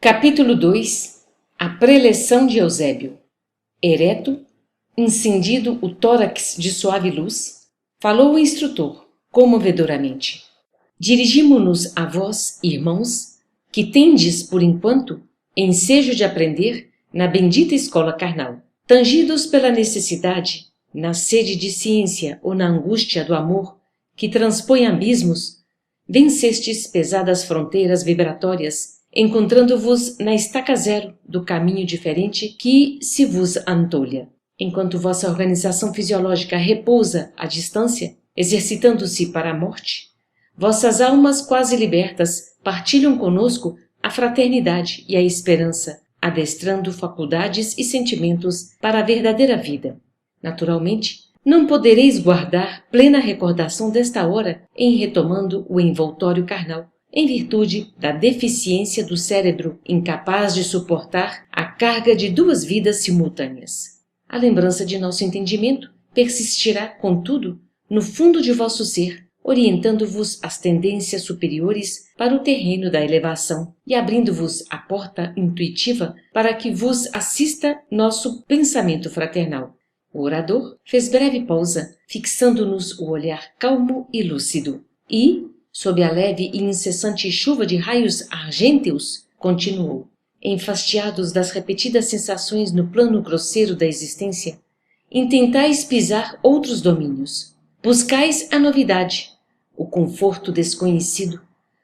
Capítulo 2. A preleção de Eusébio. Ereto, incendido o tórax de suave luz, falou o instrutor, comovedoramente. Dirigimo-nos a vós, irmãos, que tendes, por enquanto, ensejo de aprender na bendita escola carnal. Tangidos pela necessidade, na sede de ciência ou na angústia do amor que transpõe abismos, vencestes pesadas fronteiras vibratórias, encontrando-vos na estaca zero do caminho diferente que se vos antolha. Enquanto vossa organização fisiológica repousa à distância, exercitando-se para a morte, vossas almas quase libertas partilham conosco a fraternidade e a esperança, adestrando faculdades e sentimentos para a verdadeira vida. Naturalmente, não podereis guardar plena recordação desta hora em retomando o envoltório carnal, em virtude da deficiência do cérebro incapaz de suportar a carga de duas vidas simultâneas. A lembrança de nosso entendimento persistirá, contudo, no fundo de vosso ser, orientando-vos às tendências superiores para o terreno da elevação e abrindo-vos a porta intuitiva para que vos assista nosso pensamento fraternal. O orador fez breve pausa, fixando-nos o olhar calmo e lúcido, e, sob a leve e incessante chuva de raios argênteos, continuou. Enfastiados das repetidas sensações no plano grosseiro da existência, intentais pisar outros domínios. Buscais a novidade, o conforto desconhecido,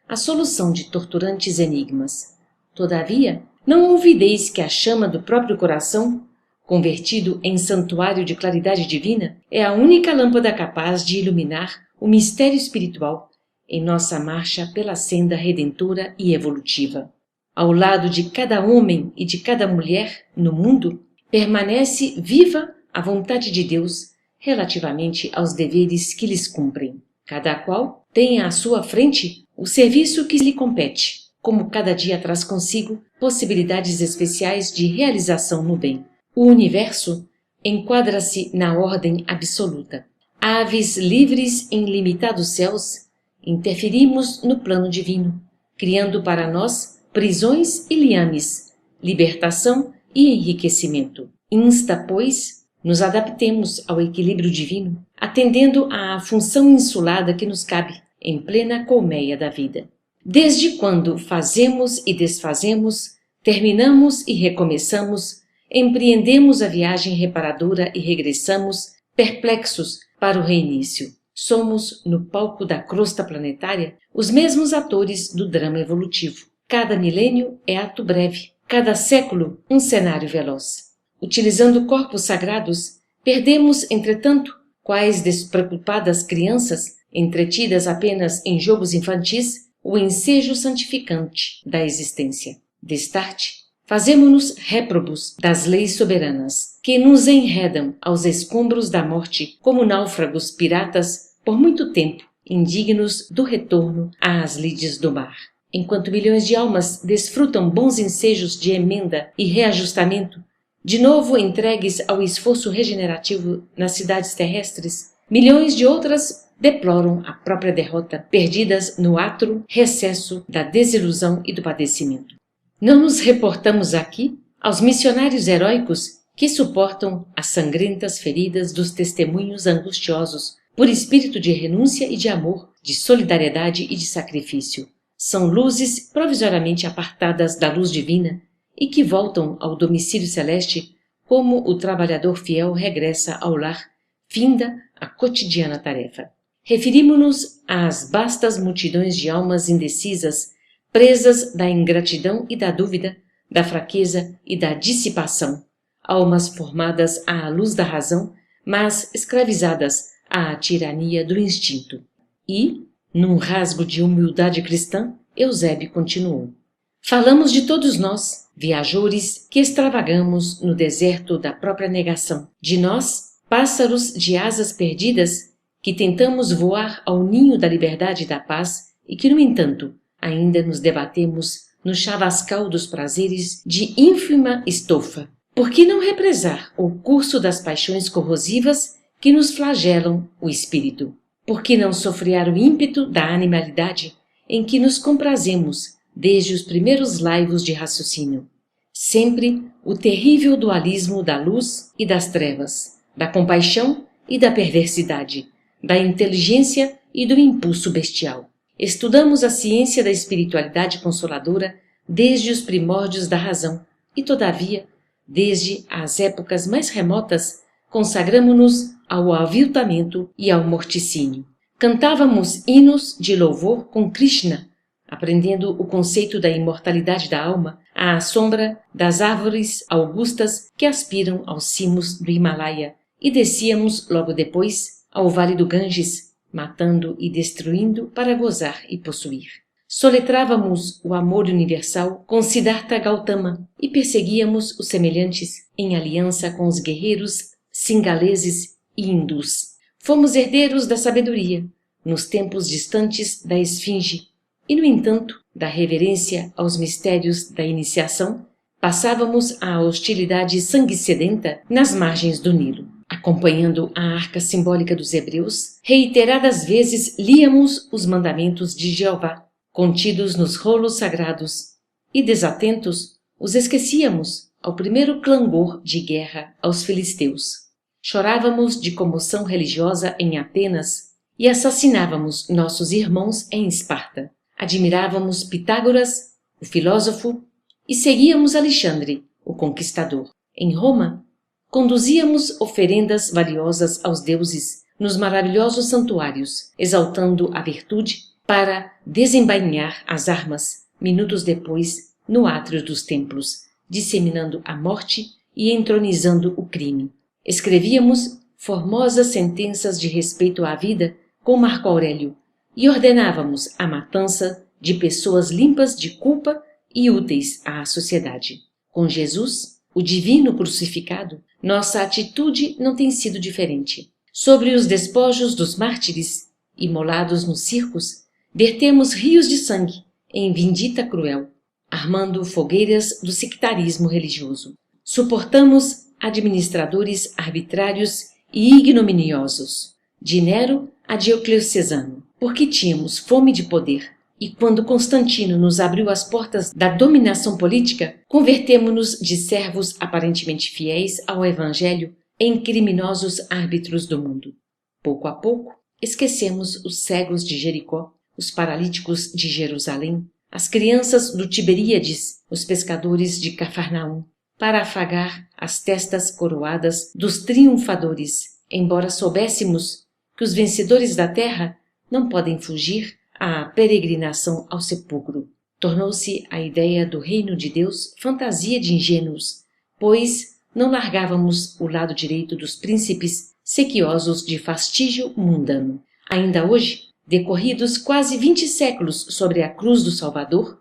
a solução de torturantes enigmas. Todavia, não ouvideis que a chama do próprio coração, convertido em santuário de claridade divina, é a única lâmpada capaz de iluminar o mistério espiritual em nossa marcha pela senda redentora e evolutiva. Ao lado de cada homem e de cada mulher no mundo, permanece viva a vontade de Deus relativamente aos deveres que lhes cumprem. Cada qual tem à sua frente o serviço que lhe compete, como cada dia traz consigo possibilidades especiais de realização no bem. O universo enquadra-se na ordem absoluta. Aves livres em limitados céus, interferimos no plano divino, criando para nós prisões e liames, libertação e enriquecimento. Insta, pois, nos adaptemos ao equilíbrio divino, atendendo à função insulada que nos cabe em plena colmeia da vida. Desde quando fazemos e desfazemos, terminamos e recomeçamos, empreendemos a viagem reparadora e regressamos, perplexos, para o reinício. Somos, no palco da crosta planetária, os mesmos atores do drama evolutivo. Cada milênio é ato breve, cada século um cenário veloz. Utilizando corpos sagrados, perdemos, entretanto, quais despreocupadas crianças, entretidas apenas em jogos infantis, o ensejo santificante da existência. Destarte, fazemo-nos réprobos das leis soberanas, que nos enredam aos escombros da morte como náufragos piratas por muito tempo, indignos do retorno às lides do mar. Enquanto milhões de almas desfrutam bons ensejos de emenda e reajustamento, de novo entregues ao esforço regenerativo nas cidades terrestres, milhões de outras deploram a própria derrota, perdidas no atro recesso da desilusão e do padecimento. Não nos reportamos aqui aos missionários heróicos que suportam as sangrentas feridas dos testemunhos angustiosos por espírito de renúncia e de amor, de solidariedade e de sacrifício. São luzes provisoriamente apartadas da luz divina e que voltam ao domicílio celeste como o trabalhador fiel regressa ao lar, finda a cotidiana tarefa. Referimos-nos às vastas multidões de almas indecisas, presas da ingratidão e da dúvida, da fraqueza e da dissipação, almas formadas à luz da razão, mas escravizadas à tirania do instinto. E, num rasgo de humildade cristã, Eusébio continuou. Falamos de todos nós, viajores que extravagamos no deserto da própria negação, de nós, pássaros de asas perdidas, que tentamos voar ao ninho da liberdade e da paz e que, no entanto, ainda nos debatemos no chavascal dos prazeres de ínfima estofa. Por que não represar o curso das paixões corrosivas que nos flagelam o espírito? Por que não sofrear o ímpeto da animalidade em que nos comprazemos desde os primeiros laivos de raciocínio. Sempre o terrível dualismo da luz e das trevas, da compaixão e da perversidade, da inteligência e do impulso bestial. Estudamos a ciência da espiritualidade consoladora desde os primórdios da razão e, todavia, desde as épocas mais remotas, consagramo-nos ao aviltamento e ao morticínio. Cantávamos hinos de louvor com Krishna, aprendendo o conceito da imortalidade da alma à sombra das árvores augustas que aspiram aos cimos do Himalaia, e descíamos logo depois ao vale do Ganges, matando e destruindo para gozar e possuir. Soletrávamos o amor universal com Siddhartha Gautama e perseguíamos os semelhantes em aliança com os guerreiros singaleses e hindus. Fomos herdeiros da sabedoria nos tempos distantes da esfinge e, no entanto, da reverência aos mistérios da iniciação, passávamos a hostilidade sangue-sedenta nas margens do Nilo. Acompanhando a arca simbólica dos hebreus, reiteradas vezes líamos os mandamentos de Jeová, contidos nos rolos sagrados, e, desatentos, os esquecíamos ao primeiro clangor de guerra aos filisteus. Chorávamos de comoção religiosa em Atenas e assassinávamos nossos irmãos em Esparta. Admirávamos Pitágoras, o filósofo, e seguíamos Alexandre, o conquistador. Em Roma, conduzíamos oferendas valiosas aos deuses nos maravilhosos santuários, exaltando a virtude para desembainhar as armas, minutos depois, no átrio dos templos, disseminando a morte e entronizando o crime. Escrevíamos formosas sentenças de respeito à vida com Marco Aurélio e ordenávamos a matança de pessoas limpas de culpa e úteis à sociedade. Com Jesus, o divino crucificado, nossa atitude não tem sido diferente. Sobre os despojos dos mártires, imolados nos circos, vertemos rios de sangue em vindita cruel, armando fogueiras do sectarismo religioso. Suportamos administradores arbitrários e ignominiosos, de Nero a Diocleciano, porque tínhamos fome de poder, e quando Constantino nos abriu as portas da dominação política, convertemo-nos de servos aparentemente fiéis ao Evangelho em criminosos árbitros do mundo. Pouco a pouco, esquecemos os cegos de Jericó, os paralíticos de Jerusalém, as crianças do Tiberíades, os pescadores de Cafarnaum, para afagar as testas coroadas dos triunfadores, embora soubéssemos que os vencedores da terra não podem fugir à peregrinação ao sepulcro. Tornou-se a ideia do reino de Deus fantasia de ingênuos, pois não largávamos o lado direito dos príncipes sequiosos de fastígio mundano. Ainda hoje, decorridos quase 20 séculos sobre a cruz do Salvador,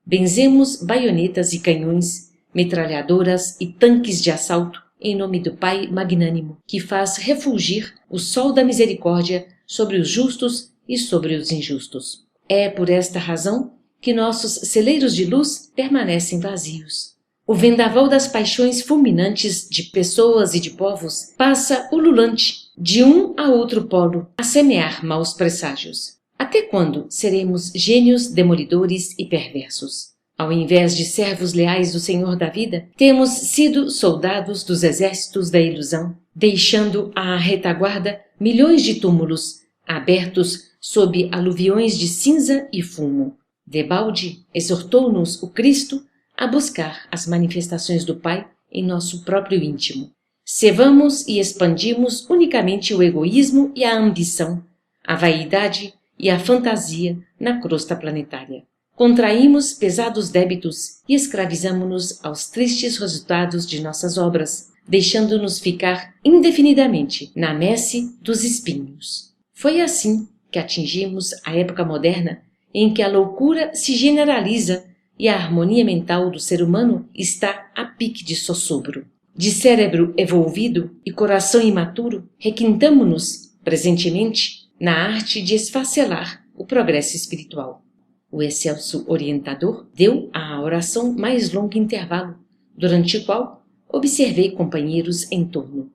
benzemos baionetas e canhões, metralhadoras e tanques de assalto em nome do Pai magnânimo, que faz refulgir o sol da misericórdia sobre os justos e sobre os injustos. É por esta razão que nossos celeiros de luz permanecem vazios. O vendaval das paixões fulminantes de pessoas e de povos passa ululante de um a outro polo a semear maus presságios. Até quando seremos gênios demolidores e perversos? Ao invés de servos leais do Senhor da vida, temos sido soldados dos exércitos da ilusão, deixando à retaguarda milhões de túmulos, abertos sob aluviões de cinza e fumo. Debalde exortou-nos o Cristo a buscar as manifestações do Pai em nosso próprio íntimo. Cevamos e expandimos unicamente o egoísmo e a ambição, a vaidade e a fantasia na crosta planetária. Contraímos pesados débitos e escravizamo-nos aos tristes resultados de nossas obras, deixando-nos ficar indefinidamente na messe dos espinhos. Foi assim que atingimos a época moderna em que a loucura se generaliza e a harmonia mental do ser humano está a pique de sossobro. De cérebro evolvido e coração imaturo, requintamo-nos, presentemente, na arte de esfacelar o progresso espiritual. O excelso orientador deu à oração mais longo intervalo, durante o qual observei companheiros em torno.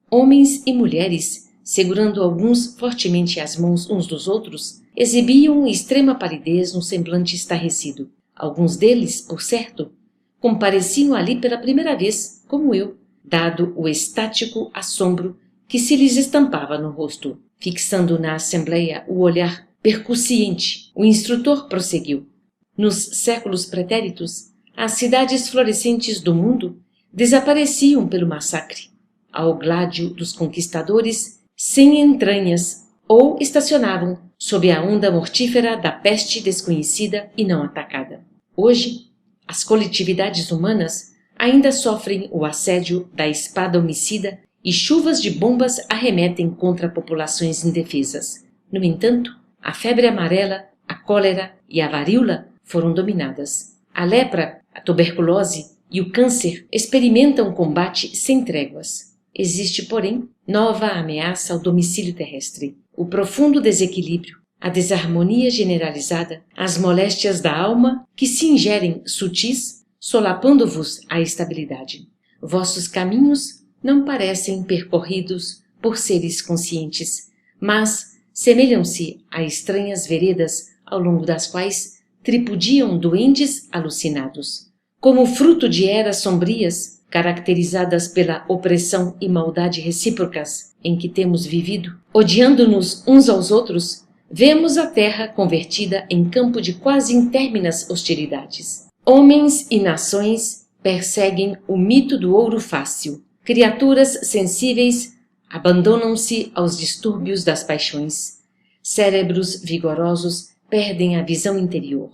Homens e mulheres, segurando alguns fortemente as mãos uns dos outros, exibiam extrema palidez no semblante estarrecido. Alguns deles, por certo, compareciam ali pela primeira vez, como eu, dado o estático assombro que se lhes estampava no rosto. Fixando na assembleia o olhar percussiente, o instrutor prosseguiu. Nos séculos pretéritos, as cidades florescentes do mundo desapareciam pelo massacre, ao gládio dos conquistadores sem entranhas, ou estacionavam sob a onda mortífera da peste desconhecida e não atacada. Hoje, as coletividades humanas ainda sofrem o assédio da espada homicida e chuvas de bombas arremetem contra populações indefesas. No entanto, a febre amarela, a cólera e a varíola foram dominadas. A lepra, a tuberculose e o câncer experimentam combate sem tréguas. Existe, porém, nova ameaça ao domicílio terrestre. O profundo desequilíbrio, a desarmonia generalizada, as moléstias da alma que se ingerem sutis, solapando-vos a estabilidade. Vossos caminhos não parecem percorridos por seres conscientes, mas semelham-se a estranhas veredas ao longo das quais tripudiam duendes alucinados. Como fruto de eras sombrias, caracterizadas pela opressão e maldade recíprocas em que temos vivido, odiando-nos uns aos outros, vemos a terra convertida em campo de quase intérminas hostilidades. Homens e nações perseguem o mito do ouro fácil. Criaturas sensíveis abandonam-se aos distúrbios das paixões. Cérebros vigorosos perdem a visão interior,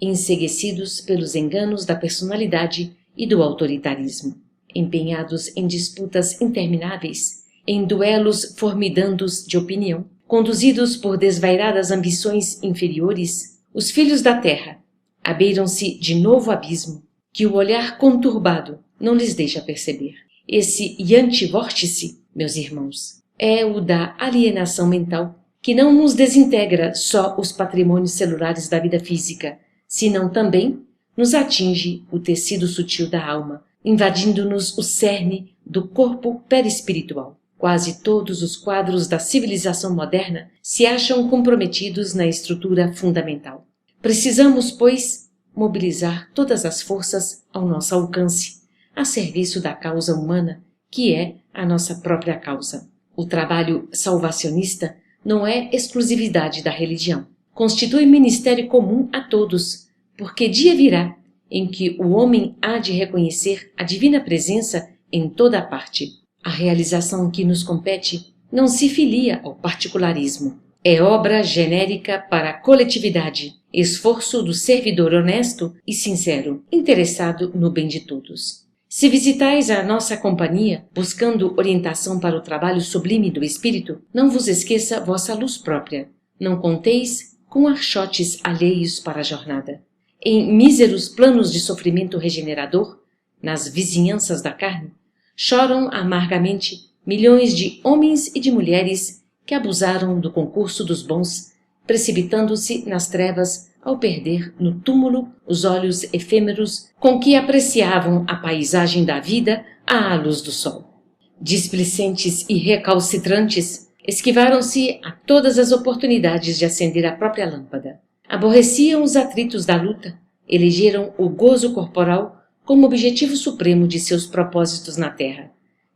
enceguecidos pelos enganos da personalidade e do autoritarismo. Empenhados em disputas intermináveis, em duelos formidandos de opinião, conduzidos por desvairadas ambições inferiores, os filhos da terra abeiram-se de novo abismo que o olhar conturbado não lhes deixa perceber. Esse iante-vórtice, meus irmãos, é o da alienação mental, que não nos desintegra só os patrimônios celulares da vida física, senão também nos atinge o tecido sutil da alma, invadindo-nos o cerne do corpo perispiritual. Quase todos os quadros da civilização moderna se acham comprometidos na estrutura fundamental. Precisamos, pois, mobilizar todas as forças ao nosso alcance, a serviço da causa humana, que é a nossa própria causa. O trabalho salvacionista não é exclusividade da religião. Constitui ministério comum a todos, porque dia virá em que o homem há de reconhecer a divina presença em toda a parte. A realização que nos compete não se filia ao particularismo. É obra genérica para a coletividade, esforço do servidor honesto e sincero, interessado no bem de todos. Se visitais a nossa companhia, buscando orientação para o trabalho sublime do Espírito, não vos esqueça vossa luz própria. Não conteis com archotes alheios para a jornada. Em míseros planos de sofrimento regenerador, nas vizinhanças da carne, choram amargamente milhões de homens e de mulheres que abusaram do concurso dos bons, precipitando-se nas trevas ao perder no túmulo os olhos efêmeros com que apreciavam a paisagem da vida à luz do sol. Displicentes e recalcitrantes, esquivaram-se a todas as oportunidades de acender a própria lâmpada. Aborreciam os atritos da luta, elegeram o gozo corporal como objetivo supremo de seus propósitos na terra.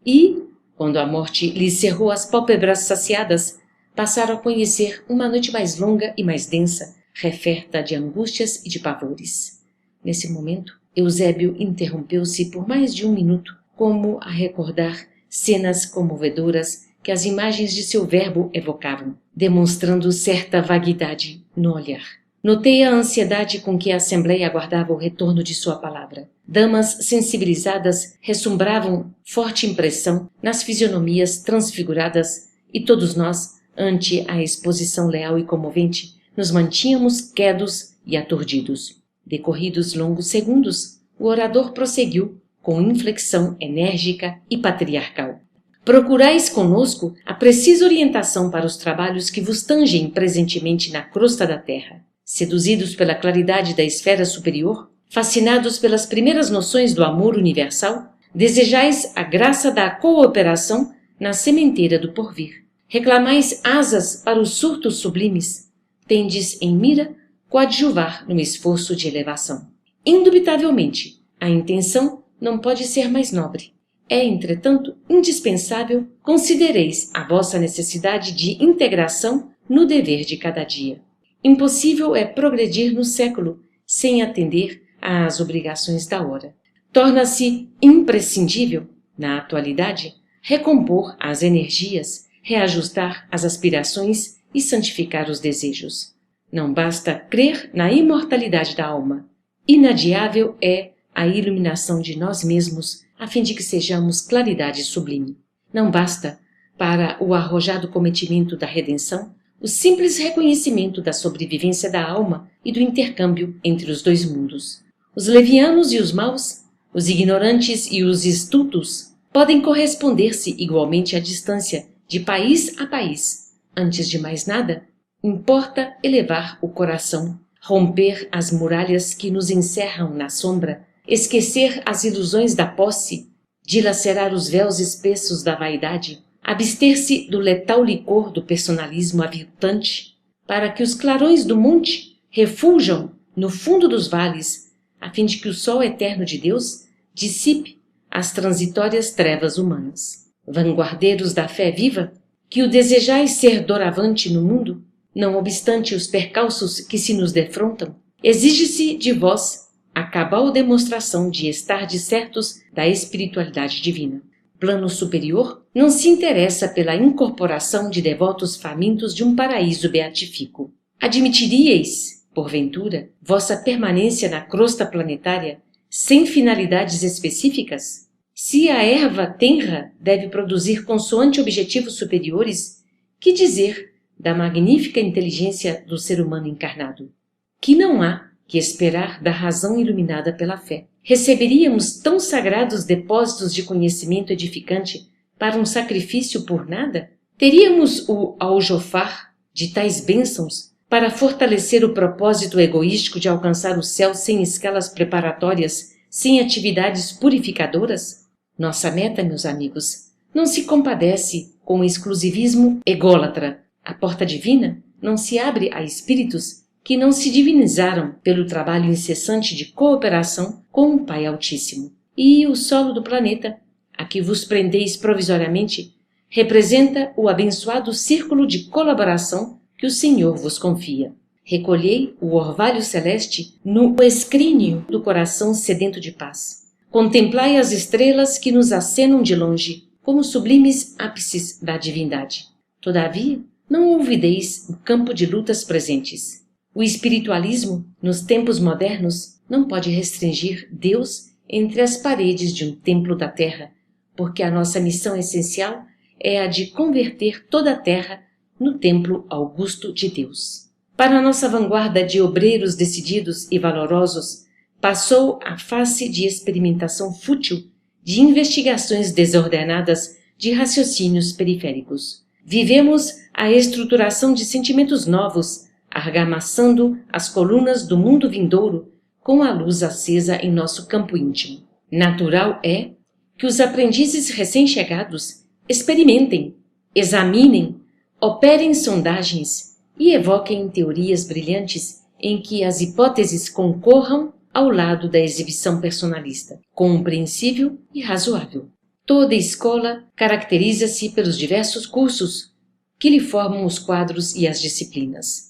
E, quando a morte lhes cerrou as pálpebras saciadas, passaram a conhecer uma noite mais longa e mais densa, referta de angústias e de pavores. Nesse momento, Eusébio interrompeu-se por mais de um minuto, como a recordar cenas comovedoras que as imagens de seu verbo evocavam, demonstrando certa vaguidade no olhar. Notei a ansiedade com que a Assembleia aguardava o retorno de sua palavra. Damas sensibilizadas ressumbravam forte impressão nas fisionomias transfiguradas e todos nós, ante a exposição leal e comovente, nos mantínhamos quedos e aturdidos. Decorridos longos segundos, o orador prosseguiu com inflexão enérgica e patriarcal. Procurais conosco a precisa orientação para os trabalhos que vos tangem presentemente na crosta da terra. Seduzidos pela claridade da esfera superior, fascinados pelas primeiras noções do amor universal, desejais a graça da cooperação na sementeira do porvir. Reclamais asas para os surtos sublimes. Tendes em mira coadjuvar no esforço de elevação. Indubitavelmente, a intenção não pode ser mais nobre. É, entretanto, indispensável considereis a vossa necessidade de integração no dever de cada dia. Impossível é progredir no século sem atender às obrigações da hora. Torna-se imprescindível, na atualidade, recompor as energias, reajustar as aspirações e santificar os desejos. Não basta crer na imortalidade da alma. Inadiável é a iluminação de nós mesmos, a fim de que sejamos claridade sublime. Não basta, para o arrojado cometimento da redenção, o simples reconhecimento da sobrevivência da alma e do intercâmbio entre os dois mundos. Os levianos e os maus, os ignorantes e os estultos, podem corresponder-se igualmente à distância, de país a país. Antes de mais nada, importa elevar o coração, romper as muralhas que nos encerram na sombra, esquecer as ilusões da posse, dilacerar os véus espessos da vaidade, abster-se do letal licor do personalismo aviltante, para que os clarões do monte refuljam no fundo dos vales, a fim de que o sol eterno de Deus dissipe as transitórias trevas humanas. Vanguardeiros da fé viva, que o desejais ser doravante no mundo, não obstante os percalços que se nos defrontam, exige-se de vós a cabal demonstração de estardes certos da espiritualidade divina. Plano superior não se interessa pela incorporação de devotos famintos de um paraíso beatífico. Admitiríeis, porventura, vossa permanência na crosta planetária sem finalidades específicas? Se a erva tenra deve produzir consoante objetivos superiores, que dizer da magnífica inteligência do ser humano encarnado? Que não há que esperar da razão iluminada pela fé. Receberíamos tão sagrados depósitos de conhecimento edificante para um sacrifício por nada? Teríamos o aljofar de tais bênçãos para fortalecer o propósito egoístico de alcançar o céu sem escalas preparatórias, sem atividades purificadoras? Nossa meta, meus amigos, não se compadece com o exclusivismo ególatra. A porta divina não se abre a espíritos que não se divinizaram pelo trabalho incessante de cooperação com o Pai Altíssimo. E o solo do planeta, a que vos prendeis provisoriamente, representa o abençoado círculo de colaboração que o Senhor vos confia. Recolhei o orvalho celeste no escrínio do coração sedento de paz. Contemplai as estrelas que nos acenam de longe, como sublimes ápices da divindade. Todavia, não olvideis o campo de lutas presentes. O espiritualismo, nos tempos modernos, não pode restringir Deus entre as paredes de um templo da terra, porque a nossa missão essencial é a de converter toda a terra no templo augusto de Deus. Para a nossa vanguarda de obreiros decididos e valorosos, passou a face de experimentação fútil, de investigações desordenadas, de raciocínios periféricos. Vivemos a estruturação de sentimentos novos, argamassando as colunas do mundo vindouro com a luz acesa em nosso campo íntimo. Natural é que os aprendizes recém-chegados experimentem, examinem, operem sondagens e evoquem teorias brilhantes em que as hipóteses concorram ao lado da exibição personalista, compreensível e razoável. Toda escola caracteriza-se pelos diversos cursos que lhe formam os quadros e as disciplinas.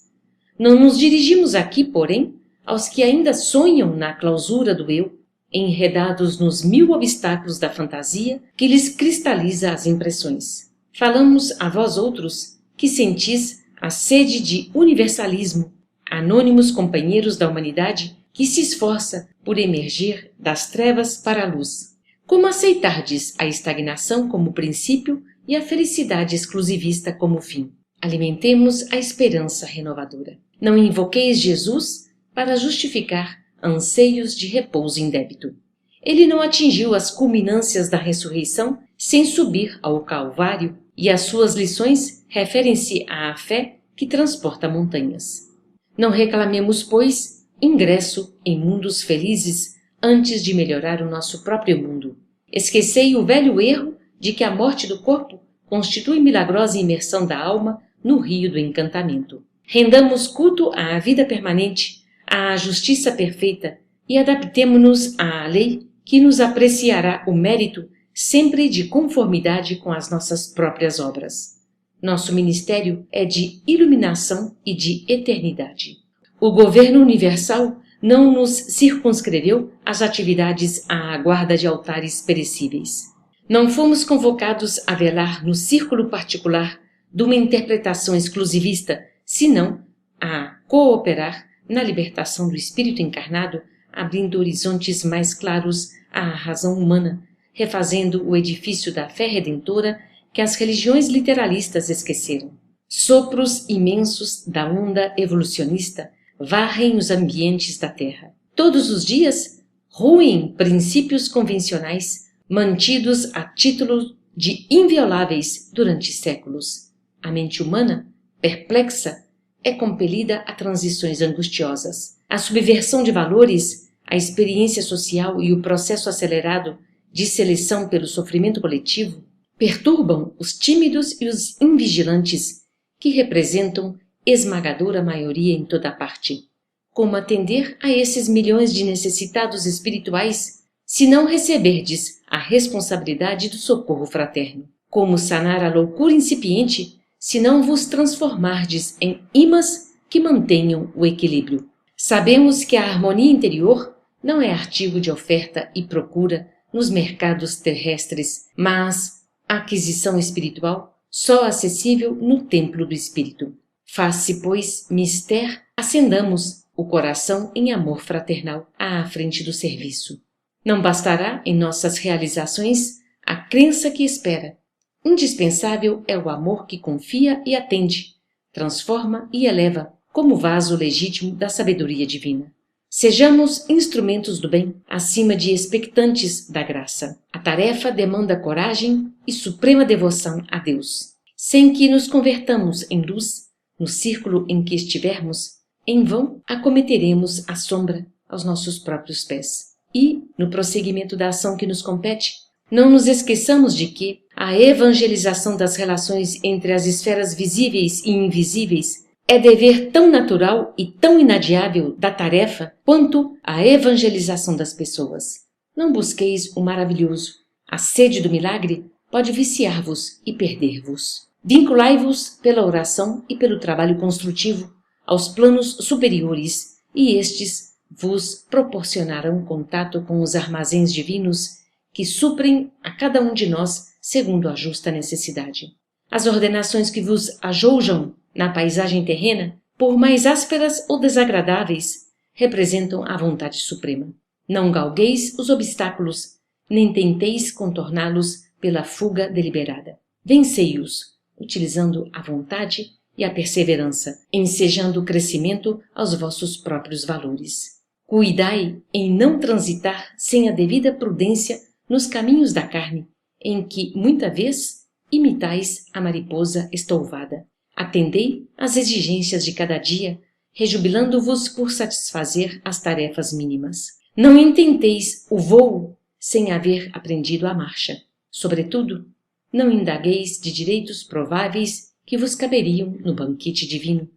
Não nos dirigimos aqui, porém, aos que ainda sonham na clausura do eu, enredados nos 1000 obstáculos da fantasia que lhes cristaliza as impressões. Falamos a vós outros que sentis a sede de universalismo, anônimos companheiros da humanidade que se esforça por emergir das trevas para a luz. Como aceitardes a estagnação como princípio e a felicidade exclusivista como fim? Alimentemos a esperança renovadora. Não invoqueis Jesus para justificar anseios de repouso indébito. Ele não atingiu as culminâncias da ressurreição sem subir ao Calvário, e as suas lições referem-se à fé que transporta montanhas. Não reclamemos, pois, ingresso em mundos felizes antes de melhorar o nosso próprio mundo. Esquecei o velho erro de que a morte do corpo constitui milagrosa imersão da alma no rio do encantamento. Rendamos culto à vida permanente, à justiça perfeita e adaptemo-nos à lei que nos apreciará o mérito sempre de conformidade com as nossas próprias obras. Nosso ministério é de iluminação e de eternidade. O governo universal não nos circunscreveu às atividades à guarda de altares perecíveis. Não fomos convocados a velar no círculo particular de uma interpretação exclusivista, senão a cooperar na libertação do espírito encarnado, abrindo horizontes mais claros à razão humana, refazendo o edifício da fé redentora que as religiões literalistas esqueceram. Sopros imensos da onda evolucionista varrem os ambientes da Terra. Todos os dias ruem princípios convencionais mantidos a título de invioláveis durante séculos. A mente humana, perplexa, é compelida a transições angustiosas. A subversão de valores, a experiência social e o processo acelerado de seleção pelo sofrimento coletivo perturbam os tímidos e os invigilantes, que representam esmagadora maioria em toda parte. Como atender a esses milhões de necessitados espirituais, se não receberdes a responsabilidade do socorro fraterno? Como sanar a loucura incipiente, se não vos transformardes em imãs que mantenham o equilíbrio? Sabemos que a harmonia interior não é artigo de oferta e procura nos mercados terrestres, mas a aquisição espiritual só acessível no templo do espírito. Faz-se, pois, mister, acendamos o coração em amor fraternal à frente do serviço. Não bastará em nossas realizações a crença que espera. Indispensável é o amor que confia e atende, transforma e eleva, como vaso legítimo da sabedoria divina. Sejamos instrumentos do bem, acima de expectantes da graça. A tarefa demanda coragem e suprema devoção a Deus. Sem que nos convertamos em luz, no círculo em que estivermos, em vão acometeremos a sombra aos nossos próprios pés. E, no prosseguimento da ação que nos compete, não nos esqueçamos de que a evangelização das relações entre as esferas visíveis e invisíveis é dever tão natural e tão inadiável da tarefa quanto a evangelização das pessoas. Não busqueis o maravilhoso. A sede do milagre pode viciar-vos e perder-vos. Vinculai-vos pela oração e pelo trabalho construtivo aos planos superiores, e estes vos proporcionarão contato com os armazéns divinos que suprem a cada um de nós segundo a justa necessidade. As ordenações que vos ajoujam na paisagem terrena, por mais ásperas ou desagradáveis, representam a vontade suprema. Não galgueis os obstáculos, nem tenteis contorná-los pela fuga deliberada. Vencei-os, utilizando a vontade e a perseverança, ensejando o crescimento aos vossos próprios valores. Cuidai em não transitar sem a devida prudência nos caminhos da carne, em que, muita vez, imitais a mariposa estouvada. Atendei às exigências de cada dia, rejubilando-vos por satisfazer as tarefas mínimas. Não intenteis o vôo sem haver aprendido a marcha. Sobretudo, não indagueis de direitos prováveis que vos caberiam no banquete divino,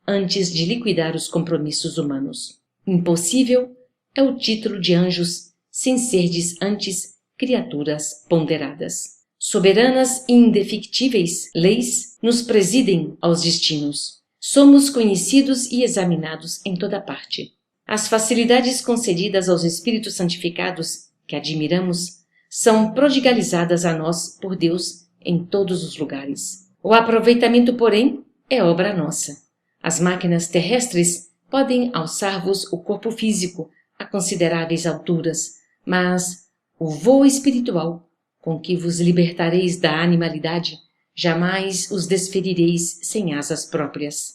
antes de liquidar os compromissos humanos. Impossível é o título de anjos, sem serdes antes criaturas ponderadas. Soberanas e indefectíveis leis nos presidem aos destinos. Somos conhecidos e examinados em toda parte. As facilidades concedidas aos espíritos santificados, que admiramos, são prodigalizadas a nós por Deus em todos os lugares. O aproveitamento, porém, é obra nossa. As máquinas terrestres podem alçar-vos o corpo físico a consideráveis alturas, mas o voo espiritual, com que vos libertareis da animalidade, jamais os desferireis sem asas próprias.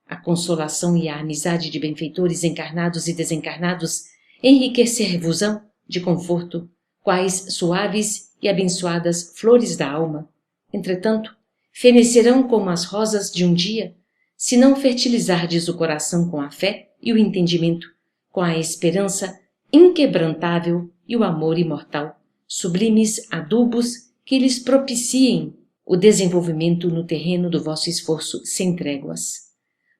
A consolação e a amizade de benfeitores encarnados e desencarnados enriquecer-vos-ão de conforto, quais suaves e abençoadas flores da alma. Entretanto, fenecerão como as rosas de um dia, se não fertilizardes o coração com a fé e o entendimento, com a esperança inquebrantável e o amor imortal, sublimes adubos que lhes propiciem o desenvolvimento no terreno do vosso esforço sem tréguas.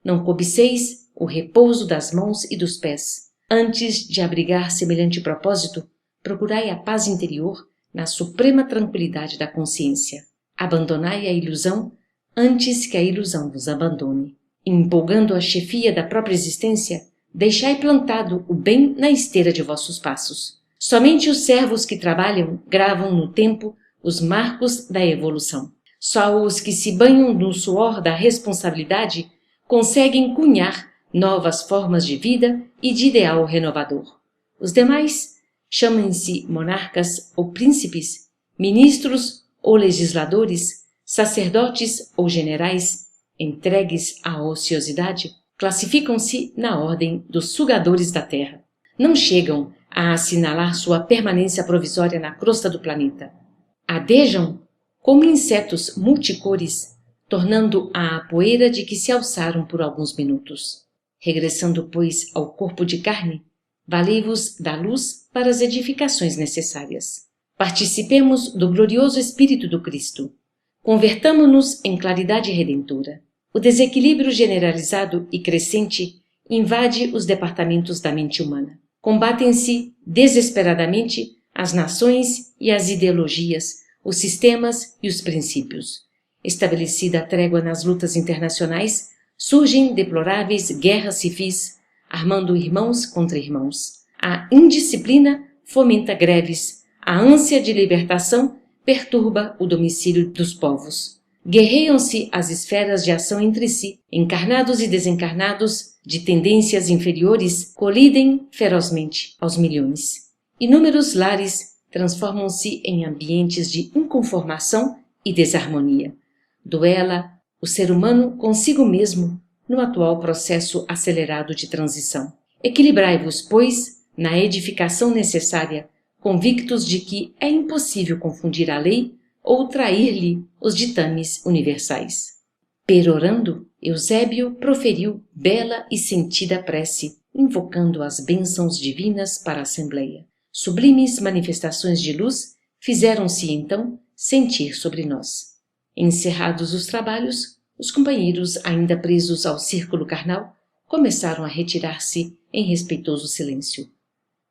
Não cobiceis o repouso das mãos e dos pés. Antes de abrigar semelhante propósito, procurai a paz interior na suprema tranquilidade da consciência. Abandonai a ilusão antes que a ilusão vos abandone. Empolgando a chefia da própria existência, deixai plantado o bem na esteira de vossos passos. Somente os servos que trabalham gravam no tempo os marcos da evolução. Só os que se banham no suor da responsabilidade conseguem cunhar novas formas de vida e de ideal renovador. Os demais, chamem-se monarcas ou príncipes, ministros ou legisladores, sacerdotes ou generais, entregues à ociosidade, classificam-se na ordem dos sugadores da terra. Não chegam a assinalar sua permanência provisória na crosta do planeta. Adejam como insetos multicores, tornando a poeira de que se alçaram por alguns minutos. Regressando, pois, ao corpo de carne, valei-vos da luz para as edificações necessárias. Participemos do glorioso Espírito do Cristo. Convertamo-nos em claridade redentora. O desequilíbrio generalizado e crescente invade os departamentos da mente humana. Combatem-se desesperadamente as nações e as ideologias, os sistemas e os princípios. Estabelecida a trégua nas lutas internacionais, surgem deploráveis guerras civis, armando irmãos contra irmãos. A indisciplina fomenta greves, a ânsia de libertação perturba o domicílio dos povos. Guerreiam-se as esferas de ação entre si, encarnados e desencarnados, de tendências inferiores, colidem ferozmente aos milhões. Inúmeros lares transformam-se em ambientes de inconformação e desarmonia. Duela o ser humano consigo mesmo no atual processo acelerado de transição. Equilibrai-vos, pois, na edificação necessária, convictos de que é impossível confundir a lei ou trair-lhe os ditames universais. Perorando, Eusébio proferiu bela e sentida prece, invocando as bênçãos divinas para a Assembleia. Sublimes manifestações de luz fizeram-se, então, sentir sobre nós. Encerrados os trabalhos, os companheiros, ainda presos ao círculo carnal, começaram a retirar-se em respeitoso silêncio.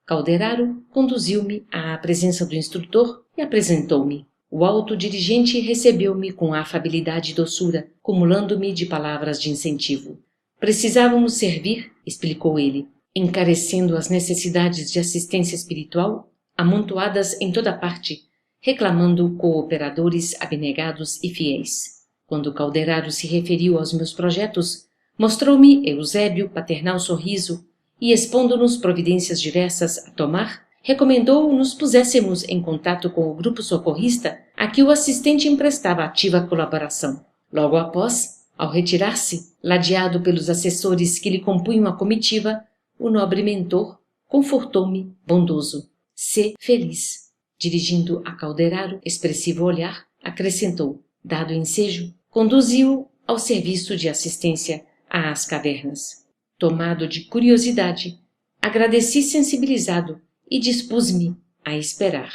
Calderaro conduziu-me à presença do instrutor e apresentou-me. O alto dirigente recebeu-me com afabilidade e doçura, cumulando-me de palavras de incentivo. Precisávamos servir, explicou ele, encarecendo as necessidades de assistência espiritual, amontoadas em toda parte, reclamando cooperadores abnegados e fiéis. Quando Calderaro se referiu aos meus projetos, mostrou-me Eusébio paternal sorriso e, expondo-nos providências diversas a tomar, recomendou nos puséssemos em contato com o grupo socorrista a que o assistente emprestava ativa colaboração. Logo após, ao retirar-se, ladeado pelos assessores que lhe compunham a comitiva, o nobre mentor confortou-me bondoso. Sê feliz. Dirigindo a Calderaro expressivo olhar, acrescentou, dado o ensejo, conduziu-o ao serviço de assistência às cavernas. Tomado de curiosidade, agradeci sensibilizado e dispus-me a esperar.